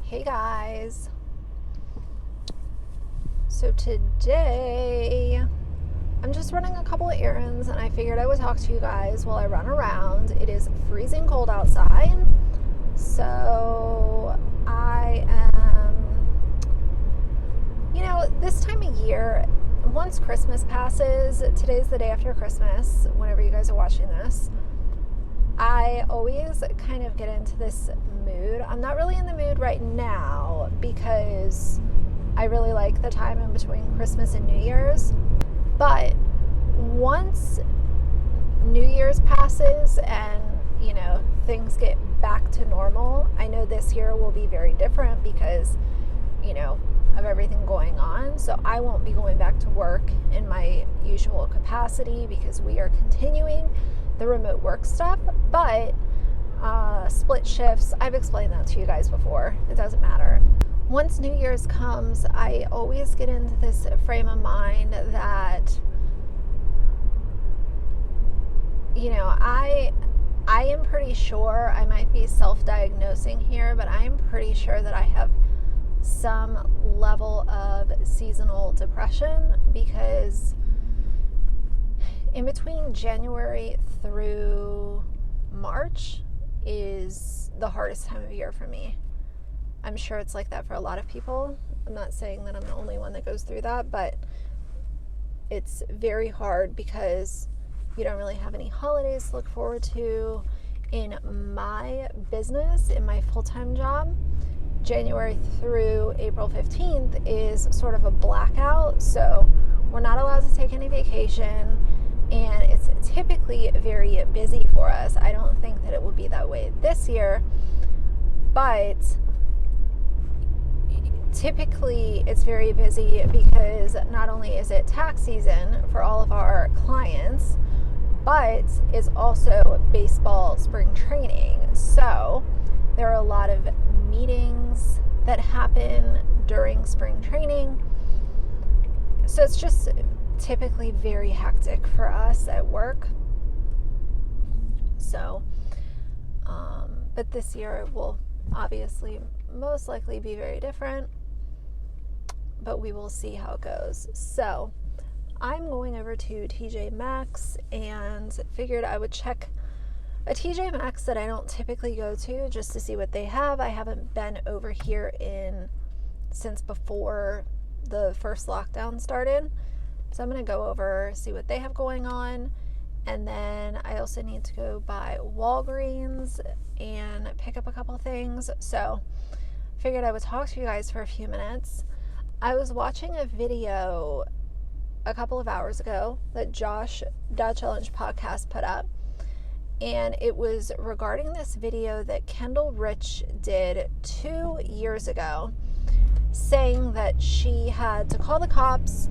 Hey guys, so today I'm just running a couple of errands and I figured I would talk to you guys while I run around. It is freezing cold outside, so I am, this time of year, once Christmas passes, today's the day after Christmas, whenever you guys are watching this, I always kind of get into this mood. I'm not really in the mood right now because I really like the time in between Christmas and New Year's. But once New Year's passes and, things get back to normal, I know this year will be very different because, of everything going on. So I won't be going back to work in my usual capacity because we are continuing the remote work stuff, but split shifts, I've explained that to you guys before. It doesn't matter. Once New Year's comes, I always get into this frame of mind that, I am pretty sure, I might be self-diagnosing here, but I am pretty sure that I have some level of seasonal depression because in between January through March is the hardest time of year for me. I'm sure it's like that for a lot of people. I'm not saying that I'm the only one that goes through that, but it's very hard because you don't really have any holidays to look forward to. In my business, in my full-time job, January through April 15th is sort of a blackout, so we're not allowed to take any vacation, and it's typically very busy for us. I don't think that it would be that way this year, but typically it's very busy because not only is it tax season for all of our clients, but it's also baseball spring training. So there are a lot of meetings that happen during spring training. So it's just typically very hectic for us at work. So, but this year will obviously most likely be very different, but we will see how it goes. So I'm going over to TJ Maxx and figured I would check a TJ Maxx that I don't typically go to just to see what they have. I haven't been over here since before the first lockdown started. So I'm going to go over, see what they have going on. And then I also need to go by Walgreens and pick up a couple things. So figured I would talk to you guys for a few minutes. I was watching a video a couple of hours ago that Josh Dad Challenge podcast put up. And it was regarding this video that Kendal did 2 years ago, saying that she had to call the cops.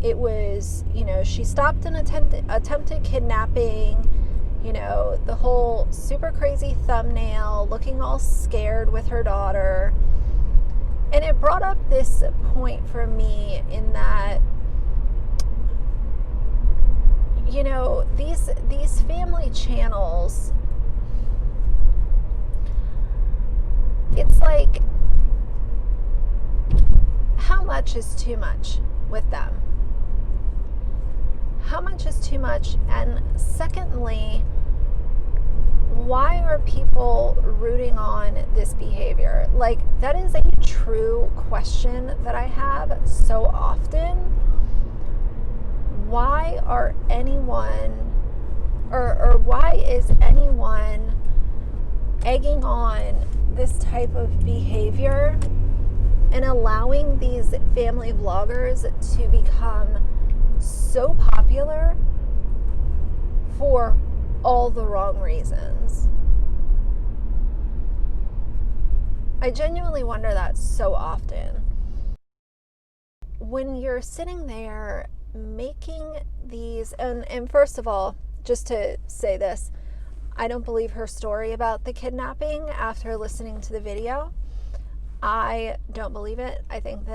It was, she stopped an attempted kidnapping, the whole super crazy thumbnail, looking all scared with her daughter. And it brought up this point for me in that, these family channels, it's like, how much is too much with them? How much is too much? And secondly, why are people rooting on this behavior? Like, that is a true question that I have so often. Why are anyone, or why is anyone egging on this type of behavior and allowing these family vloggers to become so popular for all the wrong reasons? I genuinely wonder that so often. When you're sitting there making these, and first of all, just to say this, I don't believe her story about the kidnapping after listening to the video. I don't believe it. I don't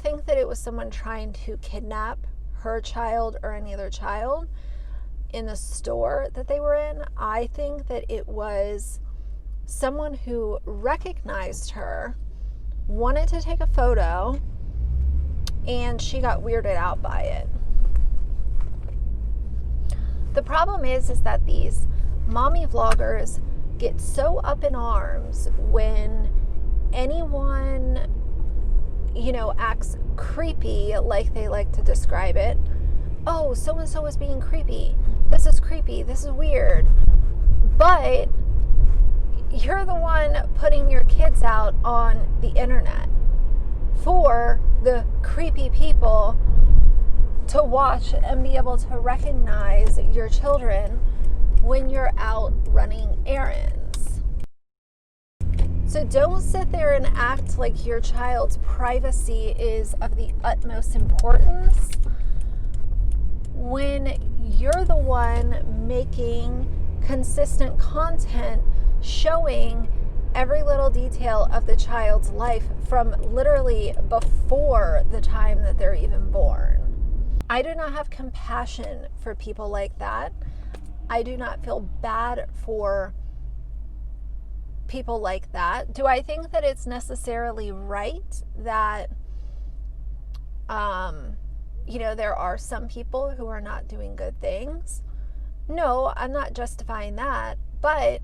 think that it was someone trying to kidnap her child or any other child in the store that they were in. I think that it was someone who recognized her, wanted to take a photo, and she got weirded out by it. The problem is that these mommy vloggers get so up in arms when anyone, acts creepy, like they like to describe it. Oh, so-and-so is being creepy. This is creepy. This is weird. But you're the one putting your kids out on the internet for the creepy people to watch and be able to recognize your children when you're out running errands. So don't sit there and act like your child's privacy is of the utmost importance when you're the one making consistent content showing every little detail of the child's life from literally before the time that they're even born. I do not have compassion for people like that. I do not feel bad for people like that. Do I think that it's necessarily right that, there are some people who are not doing good things? No, I'm not justifying that, but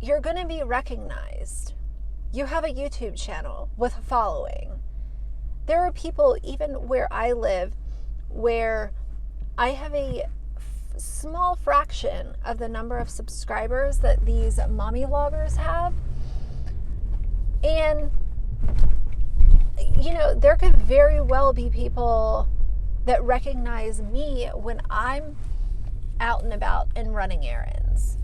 you're going to be recognized. You have a YouTube channel with a following. There are people, even where I live, where I have a small fraction of the number of subscribers that these mommy vloggers have. And, there could very well be people that recognize me when I'm out and about and running errands.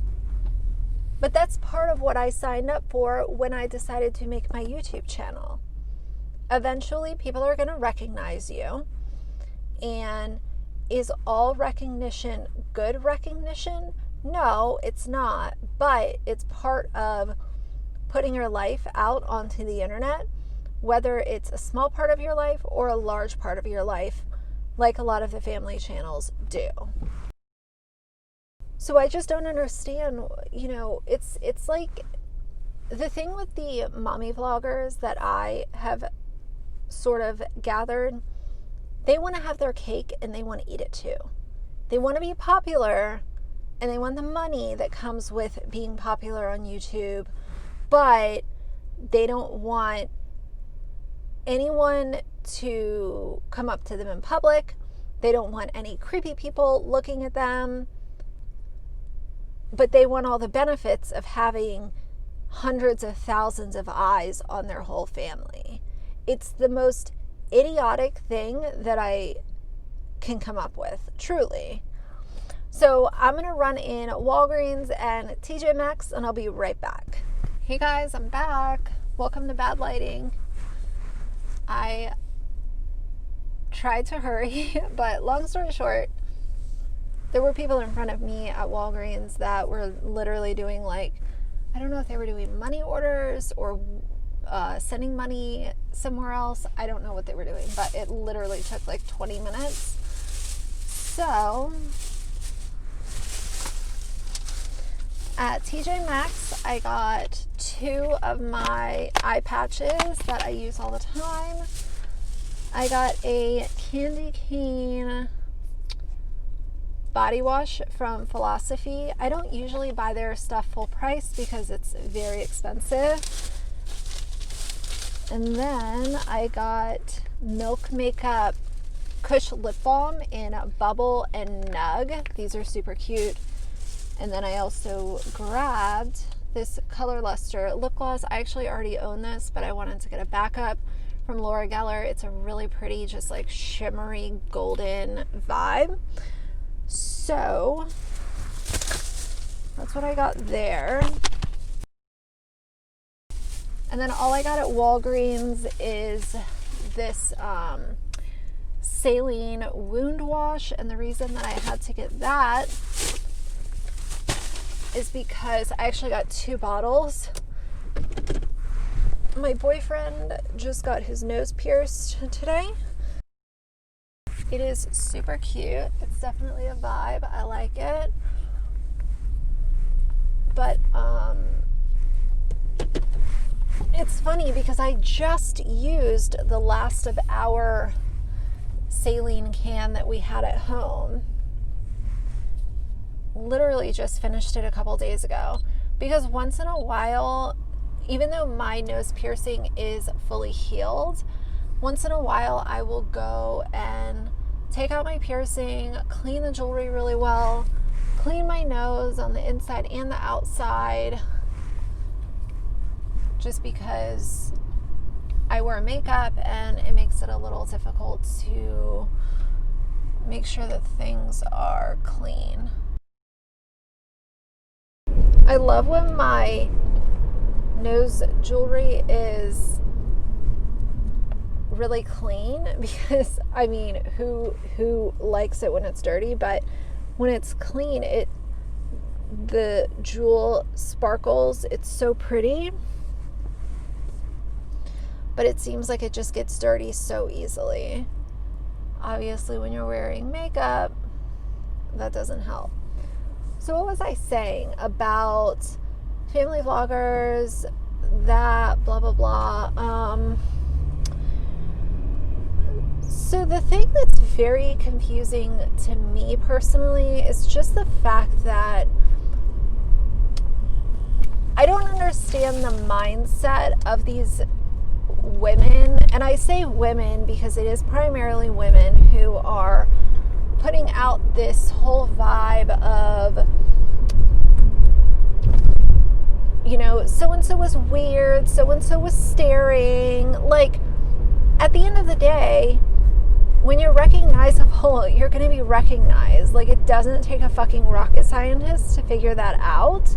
But that's part of what I signed up for when I decided to make my YouTube channel. Eventually, people are going to recognize you. And is all recognition good recognition? No, it's not. But it's part of putting your life out onto the internet, whether it's a small part of your life or a large part of your life, like a lot of the family channels do. So I just don't understand, it's like the thing with the mommy vloggers that I have sort of gathered, they want to have their cake and they want to eat it too. They want to be popular and they want the money that comes with being popular on YouTube, but they don't want anyone to come up to them in public. They don't want any creepy people looking at them, but they want all the benefits of having hundreds of thousands of eyes on their whole family. It's the most idiotic thing that I can come up with, truly. So I'm going to run in Walgreens and TJ Maxx and I'll be right back. Hey guys, I'm back. Welcome to Bad Lighting. I tried to hurry, but long story short, there were people in front of me at Walgreens that were literally doing I don't know if they were doing money orders or sending money somewhere else. I don't know what they were doing, but it literally took 20 minutes. So at TJ Maxx, I got 2 of my eye patches that I use all the time. I got a candy cane body wash from Philosophy. I don't usually buy their stuff full price because it's very expensive. And then I got Milk Makeup Kush Lip Balm in Bubble and Nug. These are super cute. And then I also grabbed this Color Luster lip gloss. I actually already own this, but I wanted to get a backup from Laura Geller. It's a really pretty, just shimmery golden vibe. So that's what I got there. And then all I got at Walgreens is this saline wound wash. And the reason that I had to get that is because I actually got 2 bottles. My boyfriend just got his nose pierced today. It is super cute. It's definitely a vibe. I like it. But it's funny because I just used the last of our saline can that we had at home. Literally just finished it a couple days ago. Because once in a while, even though my nose piercing is fully healed, once in a while I will go and take out my piercing, clean the jewelry really well, clean my nose on the inside and the outside, just because I wear makeup and it makes it a little difficult to make sure that things are clean. I love when my nose jewelry is really clean, because I mean, who likes it when it's dirty? But when it's clean, the jewel sparkles. It's so pretty. But it seems like it just gets dirty so easily. Obviously, when you're wearing makeup, that doesn't help. So what was I saying about family vloggers, that blah, blah, blah. So the thing that's very confusing to me personally is just the fact that I don't understand the mindset of these women, and I say women because it is primarily women who are putting out this whole vibe of, you know, so-and-so was weird, so-and-so was staring. Like, at the end of the day, when you're recognizable, you're going to be recognized. Like, it doesn't take a fucking rocket scientist to figure that out.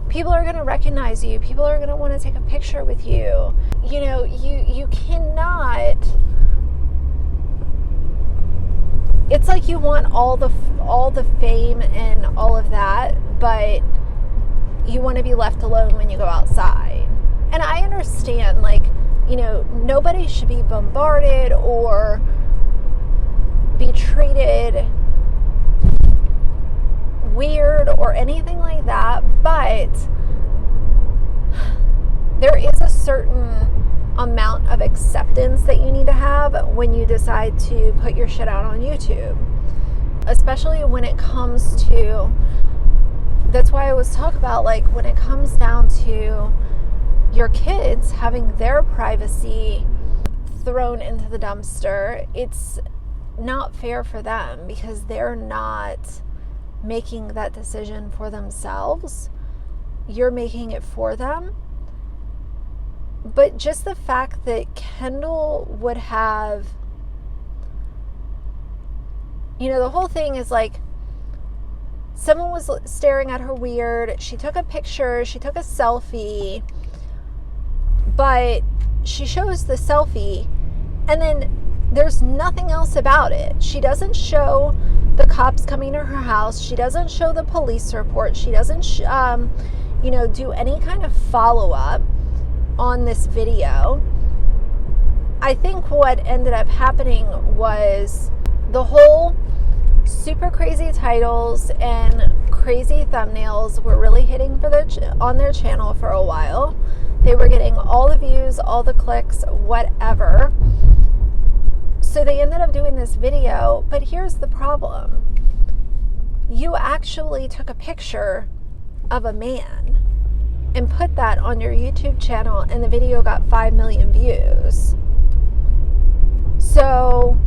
People are going to recognize you. People are going to want to take a picture with you. You know, you cannot. It's like you want all the fame and all of that, but you want to be left alone when you go outside. And I understand, like, you know, nobody should be bombarded or be treated weird or anything like that, but there is a certain amount of acceptance that you need to have when you decide to put your shit out on YouTube, especially when it comes to, that's why I always talk about, like, when it comes down to your kids having their privacy thrown into the dumpster, it's not fair for them because they're not making that decision for themselves. You're making it for them. But just the fact that Kendal would have, you know, the whole thing is like, someone was staring at her weird, she took a picture, she took a selfie, but she shows the selfie and then there's nothing else about it. She doesn't show the cops coming to her house. She doesn't show the police report. She doesn't, do any kind of follow-up on this video. I think what ended up happening was the whole super crazy titles and crazy thumbnails were really hitting on their channel for a while. They were getting all the views, all the clicks, whatever. So they ended up doing this video, but here's the problem. You actually took a picture of a man and put that on your YouTube channel, and the video got 5 million views. So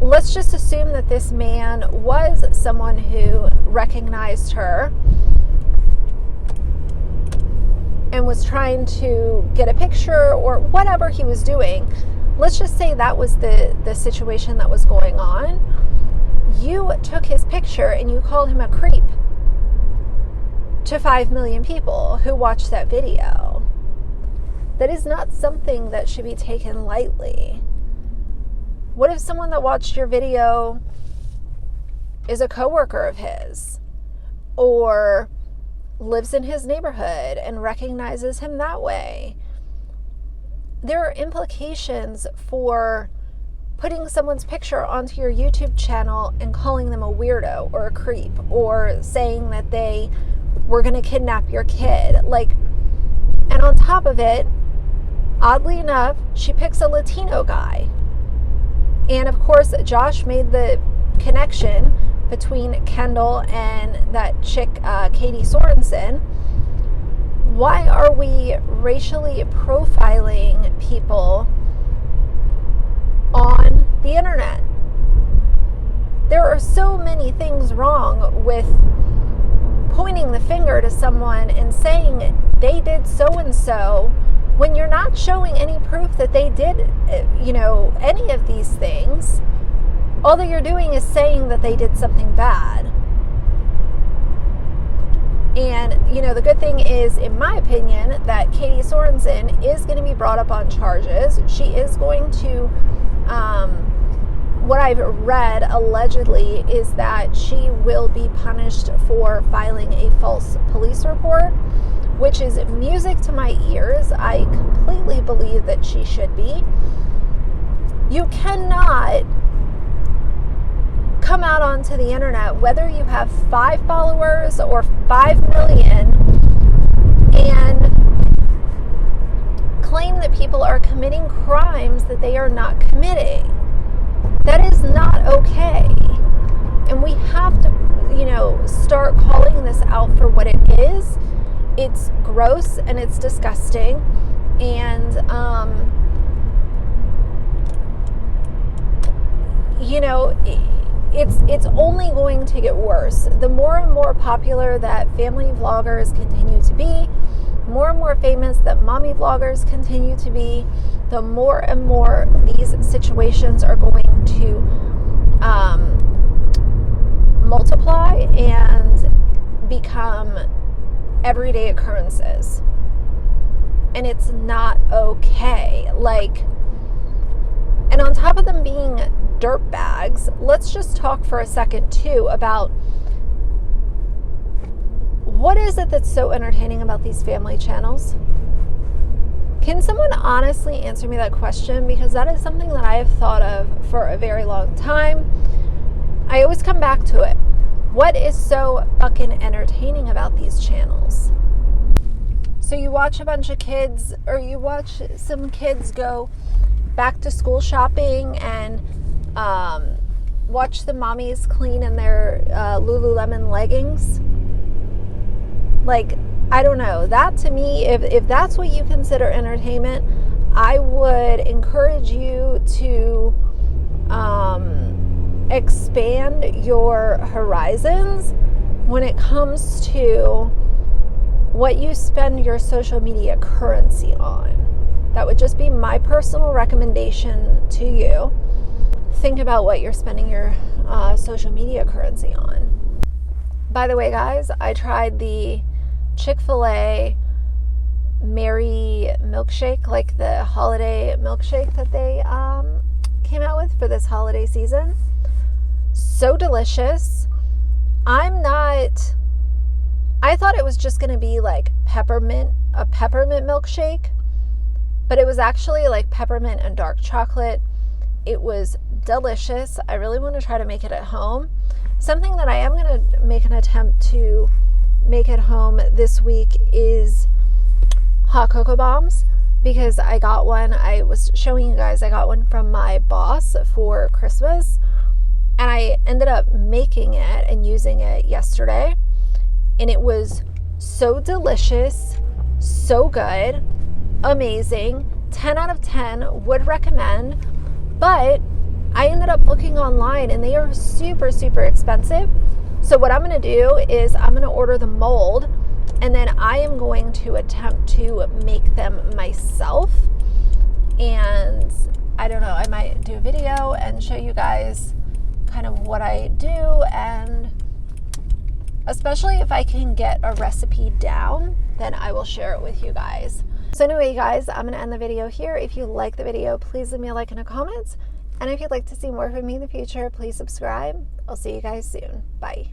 let's just assume that this man was someone who recognized her and was trying to get a picture or whatever he was doing. Let's just say that was the situation that was going on. You took his picture and you called him a creep to 5 million people who watched that video. That is not something that should be taken lightly. What if someone that watched your video is a coworker of his or lives in his neighborhood and recognizes him that way? There are implications for putting someone's picture onto your YouTube channel and calling them a weirdo or a creep, or saying that they were going to kidnap your kid. Like, and on top of it, oddly enough, she picks a Latino guy. And of course, Josh made the connection between Kendal and that chick, Katie Sorensen. Why are we racially profiling people on the internet? There are so many things wrong with pointing the finger to someone and saying they did so-and-so when you're not showing any proof that they did, any of these things. All that you're doing is saying that they did something bad. And, the good thing is, in my opinion, that Katie Sorensen is going to be brought up on charges. She is going to, what I've read allegedly is that she will be punished for filing a false police report, which is music to my ears. I completely believe that she should be. You cannot come out onto the internet, whether you have 5 followers or 5 million, and claim that people are committing crimes that they are not committing. That is not okay. And we have to, start calling this out for what it is. It's gross and it's disgusting. And, it's only going to get worse. The more and more popular that family vloggers continue to be, more and more famous that mommy vloggers continue to be, the more and more these situations are going to multiply and become everyday occurrences. And it's not okay. And on top of them being dirtbags, let's just talk for a second too about what is it that's so entertaining about these family channels. Can someone honestly answer me that question? Because that is something that I have thought of for a very long time. I always come back to it. What is so fucking entertaining about these channels? So you watch a bunch of kids, or you watch some kids go back to school shopping and watch the mommies clean in their Lululemon leggings. I don't know. That to me, if that's what you consider entertainment, I would encourage you to expand your horizons when it comes to what you spend your social media currency on. That would just be my personal recommendation to you. Think about what you're spending your social media currency on. By the way, guys, I tried the Chick-fil-A Merry milkshake, like the holiday milkshake that they came out with for this holiday season. So delicious. I thought it was just going to be like a peppermint milkshake, but it was actually like peppermint and dark chocolate. It was delicious. I really want to try to make it at home. Something that I am going to make an attempt to make at home this week is hot cocoa bombs, because I got one. I was showing you guys, I got one from my boss for Christmas, and I ended up making it and using it yesterday, and it was so delicious, so good, amazing, 10 out of 10, would recommend. But I ended up looking online and they are super, super expensive. So what I'm going to do is I'm going to order the mold, and then I am going to attempt to make them myself. And I don't know, I might do a video and show you guys kind of what I do, and especially if I can get a recipe down, then I will share it with you guys. So anyway, guys, I'm going to end the video here. If you like the video, please leave me a like and a comment. And if you'd like to see more from me in the future, please subscribe. I'll see you guys soon. Bye.